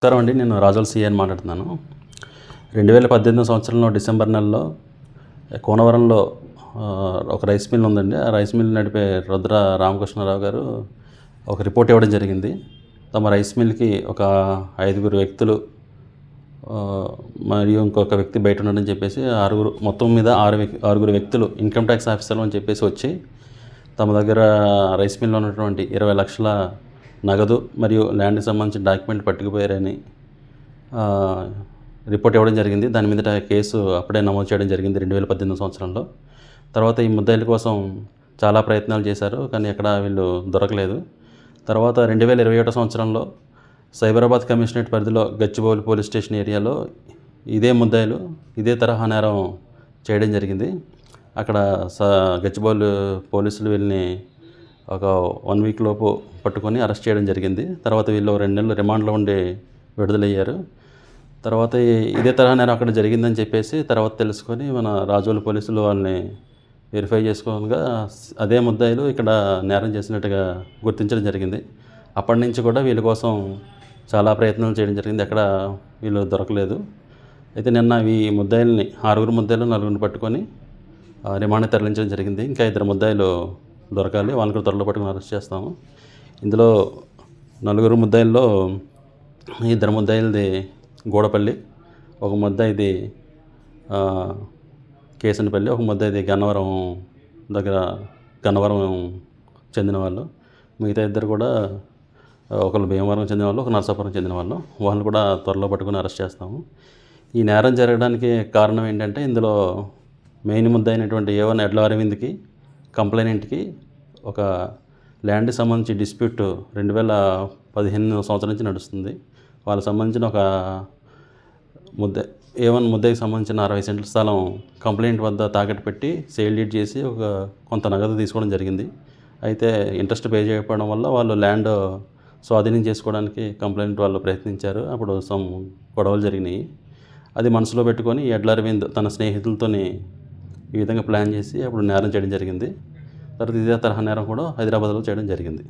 నమస్కారం అండి. నేను రాజోల్ సిఏ అని మాట్లాడుతున్నాను. 2018 సంవత్సరంలో డిసెంబర్ నెలలో కోనవరంలో ఒక రైస్ మిల్ ఉందండి. ఆ రైస్ మిల్ నడిపే రుద్ర రామకృష్ణారావు గారు ఒక రిపోర్ట్ ఇవ్వడం జరిగింది. తమ రైస్ మిల్కి ఒక 5 వ్యక్తులు మరియు ఇంకొక వ్యక్తి బయట ఉన్నాడని చెప్పేసి మొత్తం మీద 6 వ్యక్తులు ఇన్కమ్ ట్యాక్స్ ఆఫీసర్లు అని చెప్పేసి వచ్చి తమ దగ్గర రైస్ మిల్లో ఉన్నటువంటి 20 లక్షల నగదు మరియు ల్యాండ్కి సంబంధించిన డాక్యుమెంట్ పట్టుకుపోయారని రిపోర్ట్ ఇవ్వడం జరిగింది. దాని మీద కేసు అప్పుడే నమోదు చేయడం జరిగింది 2018 సంవత్సరంలో. తర్వాత ఈ ముద్దాయిల కోసం చాలా ప్రయత్నాలు చేశారు, కానీ ఎక్కడ వీళ్ళు దొరకలేదు. తర్వాత 2021 సంవత్సరంలో సైబరాబాద్ కమిషనరేట్ పరిధిలో గచ్చిబౌలి పోలీస్ స్టేషన్ ఏరియాలో ఇదే ముద్దాయిలు ఇదే తరహా నేరం చేయడం జరిగింది. అక్కడ గచ్చిబౌలి పోలీసులు వీళ్ళని ఒక 1 వీక్ లోపు పట్టుకొని అరెస్ట్ చేయడం జరిగింది. తర్వాత వీళ్ళు 2 నెలలు రిమాండ్లో ఉండి విడుదలయ్యారు. తర్వాత ఇదే తరహా నేరం అక్కడ జరిగిందని చెప్పేసి తర్వాత తెలుసుకొని మన రాజోలు పోలీసులు వాళ్ళని వెరిఫై చేసుకోగా అదే ముద్దాయిలు ఇక్కడ నేరం చేసినట్టుగా గుర్తించడం జరిగింది. అప్పటి నుంచి కూడా వీళ్ళ కోసం చాలా ప్రయత్నాలు చేయడం జరిగింది, ఎక్కడ వీళ్ళు దొరకలేదు. అయితే నిన్న ఈ ముద్దాయిల్ని 6 ముద్దాయిలు 4 పట్టుకొని రిమాండ్ తరలించడం జరిగింది. ఇంకా 2 ముద్దాయిలు దొరకాలి, వాళ్ళని కూడా త్వరలో పట్టుకుని అరెస్ట్ చేస్తాము. ఇందులో 4 ముద్దాయిల్లో 2 ముద్దాయిలది గూడపల్లి, ఒక ముద్దాయిది కేసనపల్లి, ఒక ముద్దాయిది గన్నవరం చెందిన వాళ్ళు. మిగతా 2 కూడా ఒకళ్ళు భీమవరం చెందిన వాళ్ళు, ఒక నరసాపురం చెందిన వాళ్ళు. వాళ్ళని కూడా త్వరలో పట్టుకుని అరెస్ట్ చేస్తాము. ఈ నేరం జరగడానికి కారణం ఏంటంటే ఇందులో మెయిన్ ముద్దాయి అయినటువంటి A1 ఎడ్ల అరవింద్కి కంప్లైనెంట్కి ఒక ల్యాండ్కి సంబంధించి డిస్ప్యూట్ 2015 సంవత్సరం నుంచి నడుస్తుంది. వాళ్ళకి సంబంధించిన ఒక A1 ముద్దాయికి సంబంధించిన 60 సెంట్ల స్థలం కంప్లైంట్ వద్ద తాకట్టు పెట్టి సేల్ డీడ్ చేసి కొంత నగదు తీసుకోవడం జరిగింది. అయితే ఇంట్రెస్ట్ పే చేయకపోవడం వల్ల వాళ్ళు ల్యాండ్ స్వాధీనం చేసుకోవడానికి కంప్లైంట్ వాళ్ళు ప్రయత్నించారు. అప్పుడు గొడవలు జరిగినాయి. అది మనసులో పెట్టుకొని ఎడ్ల అరవింద్ తన స్నేహితులతోని ఈ విధంగా ప్లాన్ చేసి అప్పుడు నేరం చేయడం జరిగింది. తర్వాత ఇదే తరహా నేరం కూడా హైదరాబాద్లో చేయడం జరిగింది.